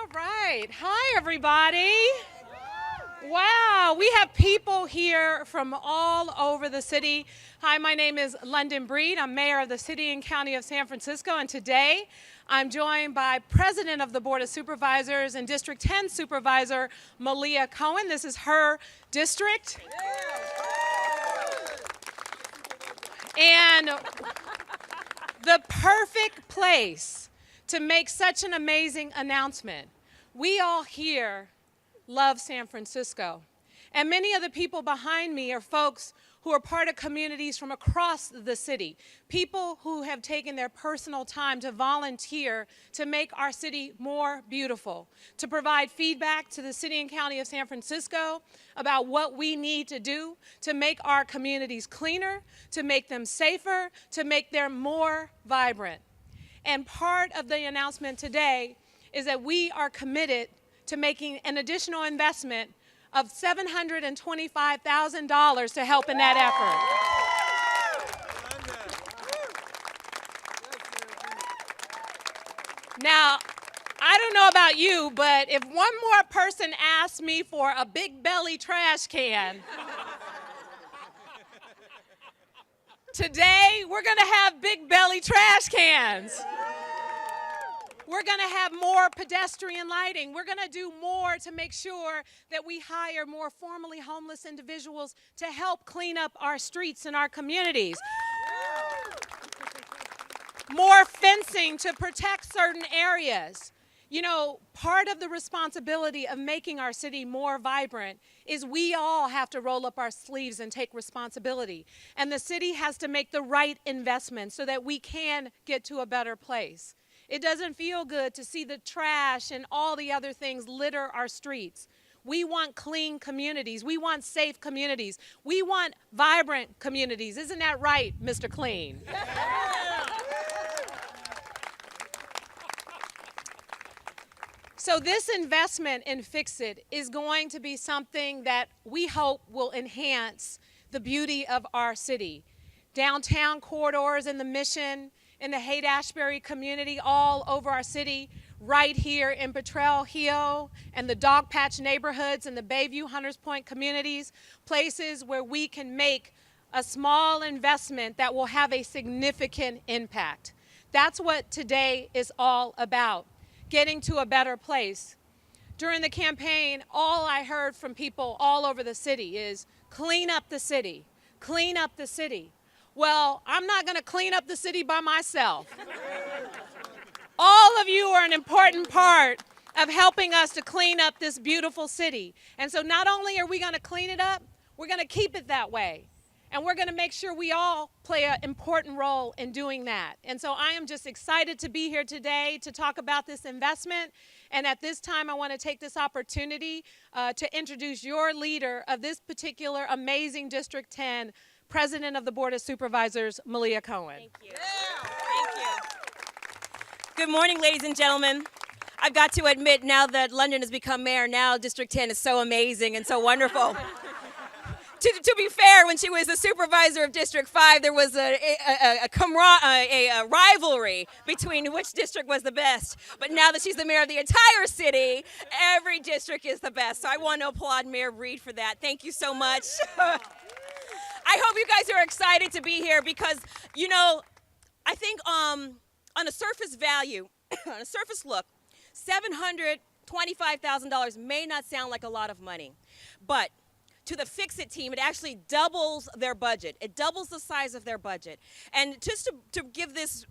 All right. Hi, everybody. Wow, we have people here from all over the city. Hi, my name is London Breed. I'm mayor of the city and county of San Francisco, and today I'm joined by President of the Board of Supervisors and District 10 Supervisor Malia Cohen. This is her district. And the perfect place to make such an amazing announcement. We all here love San Francisco. And many of the people behind me are folks who are part of communities from across the city, people who have taken their personal time to volunteer to make our city more beautiful, to provide feedback to the city and county of San Francisco about what we need to do to make our communities cleaner, to make them safer, to make them more vibrant. And part of the announcement today is that we are committed to making an additional investment of $725,000 to help in that effort. Now, I don't know about you, but if one more person asks me for a big belly trash can, today we're going to have big belly trash cans. We're going to have more pedestrian lighting. We're going to do more to make sure that we hire more formerly homeless individuals to help clean up our streets and our communities. More fencing to protect certain areas. You know, part of the responsibility of making our city more vibrant is we all have to roll up our sleeves and take responsibility. And the city has to make the right investments so that we can get to a better place. It doesn't feel good to see the trash and all the other things litter our streets. We want clean communities. We want safe communities. We want vibrant communities. Isn't that right, Mr. Clean? So this investment in Fix-It is going to be something that we hope will enhance the beauty of our city. Downtown corridors in the Mission, in the Haight-Ashbury community, all over our city, right here in Potrero Hill and the Dogpatch neighborhoods and the Bayview Hunters Point communities, places where we can make a small investment that will have a significant impact. That's what today is all about, getting to a better place. During the campaign, all I heard from people all over the city is, clean up the city, clean up the city. Well, I'm not going to clean up the city by myself. All of you are an important part of helping us to clean up this beautiful city. And so not only are we going to clean it up, we're going to keep it that way. And we're going to make sure we all play an important role in doing that. And so I am just excited to be here today to talk about this investment. And at this time, I want to take this opportunity to introduce your leader of this particular amazing District 10, President of the Board of Supervisors, Malia Cohen. Thank you. Thank you. Good morning, ladies and gentlemen. I've got to admit, now that London has become mayor, now District 10 is so amazing and so wonderful. To be fair, when she was the supervisor of District 5, there was a rivalry between which district was the best. But now that she's the mayor of the entire city, every district is the best. So I want to applaud Mayor Breed for that. Thank you so much. I hope you guys are excited to be here because, you know, I think on a surface value, on a surface look, $725,000 may not sound like a lot of money, but to the Fix-It team, it actually doubles their budget. It doubles the size of their budget. And just to give this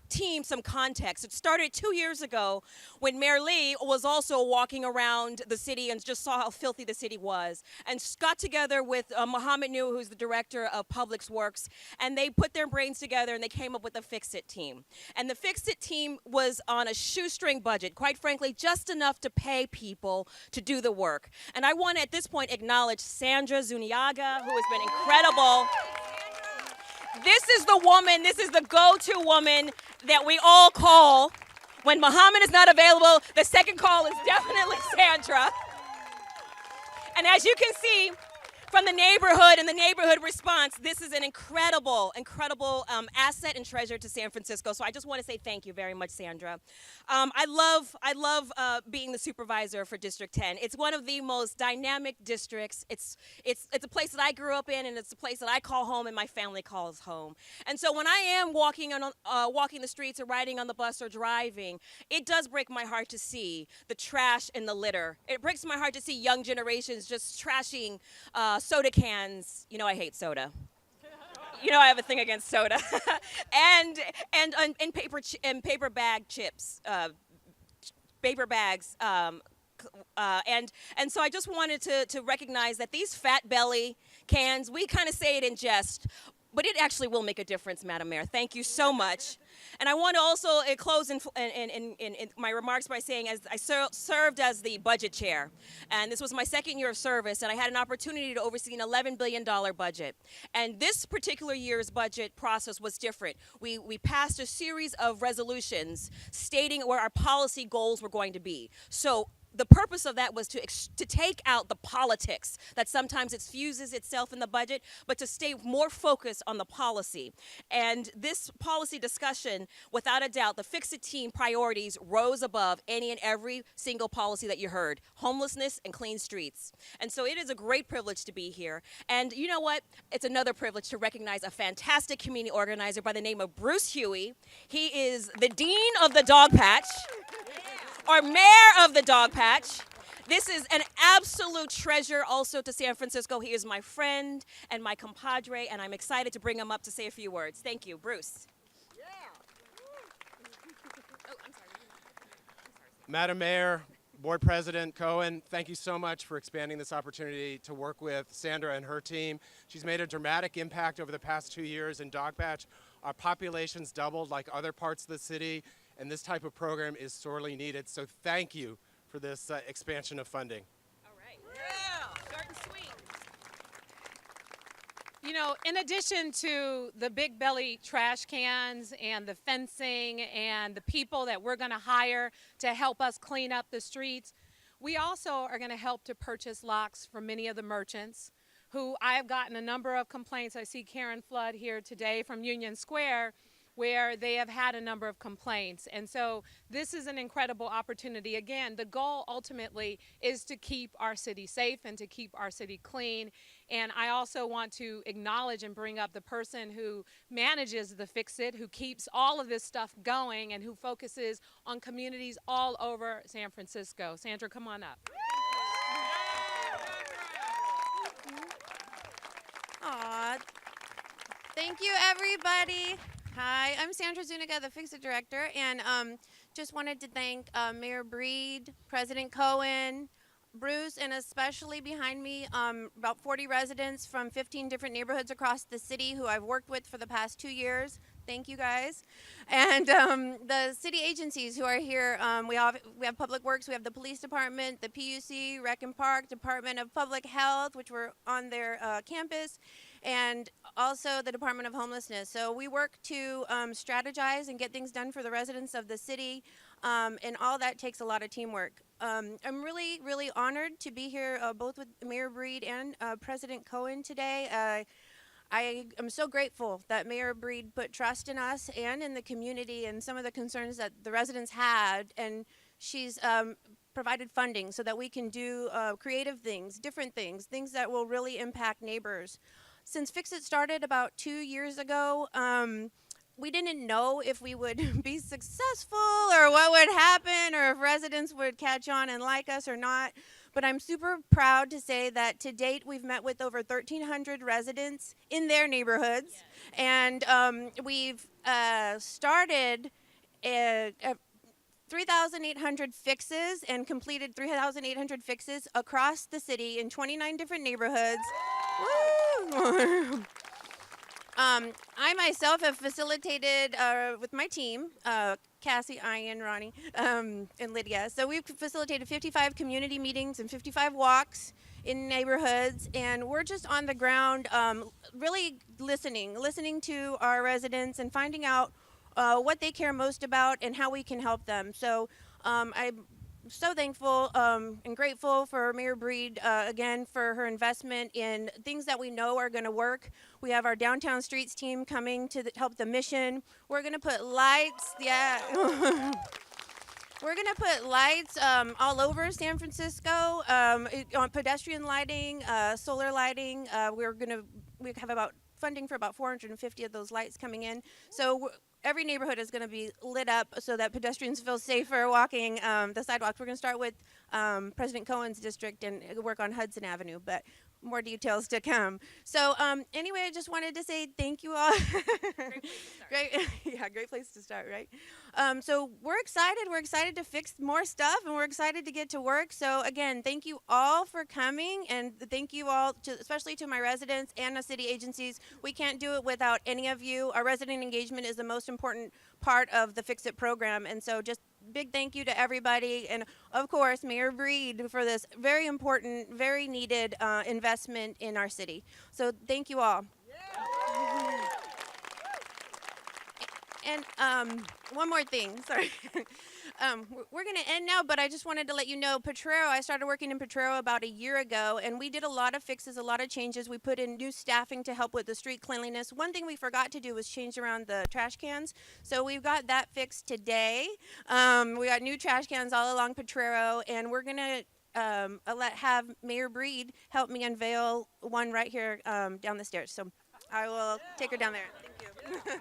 team some context, it started 2 years ago when Mayor Lee was also walking around the city and just saw how filthy the city was, and got together with Mohammed New, who's the director of Public Works, and they put their brains together and they came up with the Fix-It team. And the Fix-It team was on a shoestring budget, quite frankly, just enough to pay people to do the work. And I want to, at this point, acknowledge Sandra Zuniaga, who has been incredible. This is the woman, this is the go-to woman that we all call when Mohammed is not available. The second call is definitely Sandra. And as you can see, from the neighborhood and the neighborhood response. This is an incredible, incredible asset and treasure to San Francisco. So I just want to say thank you very much, Sandra. I love being the supervisor for District 10. It's one of the most dynamic districts. It's a place that I grew up in, and it's a place that I call home and my family calls home. And so when I am walking the streets or riding on the bus or driving, it does break my heart to see the trash and the litter. It breaks my heart to see young generations just trashing soda cans. You know I hate soda. You know I have a thing against soda. and paper bag chips, paper bags. And so I just wanted to recognize that these fat belly cans, we kind of say it in jest, but it actually will make a difference, Madam Mayor. Thank you so much. And I want to also close in my remarks by saying, as I served as the budget chair, and this was my second year of service, and I had an opportunity to oversee an $11 billion budget. And this particular year's budget process was different. We passed a series of resolutions stating where our policy goals were going to be. So the purpose of that was to take out the politics that sometimes it fuses itself in the budget, but to stay more focused on the policy. And this policy discussion, without a doubt, the Fix-It team priorities rose above any and every single policy that you heard: homelessness and clean streets. And so it is a great privilege to be here. And you know what? It's another privilege to recognize a fantastic community organizer by the name of Bruce Huey. He is the dean of the Dog Patch, or mayor of the Dog Patch. This is an absolute treasure also to San Francisco. He is my friend and my compadre, and I'm excited to bring him up to say a few words. Thank you, Bruce. Yeah. Oh, I'm sorry. Madam Mayor, Board President Cohen, thank you so much for expanding this opportunity to work with Sandra and her team. She's made a dramatic impact over the past 2 years in Dog Patch. Our population's doubled like other parts of the city, and this type of program is sorely needed. So thank you for this expansion of funding. All right. Yeah. Short and sweet. You know, in addition to the big belly trash cans and the fencing and the people that we're going to hire to help us clean up the streets, we also are going to help to purchase locks for many of the merchants who I have gotten a number of complaints. I see Karen Flood here today from Union Square, where they have had a number of complaints. And so this is an incredible opportunity. Again, the goal ultimately is to keep our city safe and to keep our city clean. And I also want to acknowledge and bring up the person who manages the Fix-It, who keeps all of this stuff going and who focuses on communities all over San Francisco. Sandra, come on up. Aw, thank you, everybody. Hi, I'm Sandra Zuniga, the Fix-It Director, and just wanted to thank Mayor Breed, President Cohen, Bruce, and especially behind me, about 40 residents from 15 different neighborhoods across the city who I've worked with for the past 2 years. Thank you, guys. And the city agencies who are here, we have Public Works, we have the Police Department, the PUC, Rec and Park, Department of Public Health, which were on their campus, and also the Department of Homelessness. So we work to strategize and get things done for the residents of the city, and all that takes a lot of teamwork. I'm really, really honored to be here both with Mayor Breed and President Cohen today. I am so grateful that Mayor Breed put trust in us and in the community and some of the concerns that the residents had, and she's provided funding so that we can do creative things, different things that will really impact neighbors. Since Fix-It started about 2 years ago, we didn't know if we would be successful or what would happen or if residents would catch on and like us or not. But I'm super proud to say that to date we've met with over 1,300 residents in their neighborhoods. Yes. And we've started 3,800 fixes and completed 3,800 fixes across the city in 29 different neighborhoods. Woo! I myself have facilitated with my team, Cassie, Ian, Ronnie, and Lydia. So we've facilitated 55 community meetings and 55 walks in neighborhoods, and we're just on the ground really listening to our residents and finding out what they care most about and how we can help them. So I'm so thankful and grateful for Mayor Breed again for her investment in things that we know are going to work. We have our downtown streets team coming to help the mission. We're going to put lights, yeah. We're going to put lights all over San Francisco on pedestrian lighting, solar lighting. We have about funding for about 450 of those lights coming in. So every neighborhood is going to be lit up so that pedestrians feel safer walking the sidewalks. We're going to start with President Cohen's district and work on Hudson Avenue, but more details to come. So anyway, I just wanted to say thank you all. Great place to start, right? So we're excited. We're excited to fix more stuff, and we're excited to get to work. So again, thank you all for coming, and thank you all, especially to my residents and the city agencies. We can't do it without any of you. Our resident engagement is the most important part of the Fix It program, and so just big thank you to everybody, and of course Mayor Breed for this very important, very needed investment in our city. So thank you all. And one more thing, sorry. We're going to end now, but I just wanted to let you know, Potrero, I started working in Potrero about a year ago, and we did a lot of fixes, a lot of changes. We put in new staffing to help with the street cleanliness. One thing we forgot to do was change around the trash cans, so we've got that fixed today. We got new trash cans all along Potrero, and we're going to have Mayor Breed help me unveil one right here down the stairs. So I will take her down there. Thank you.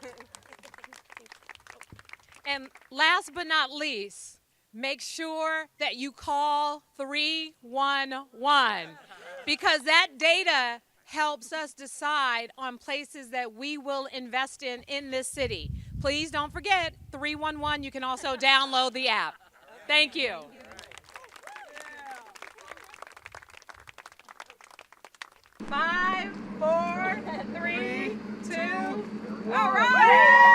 And last but not least, make sure that you call 311 because that data helps us decide on places that we will invest in this city. Please don't forget 311. You can also download the app. Thank you. 5, 4, 3, 2, all right.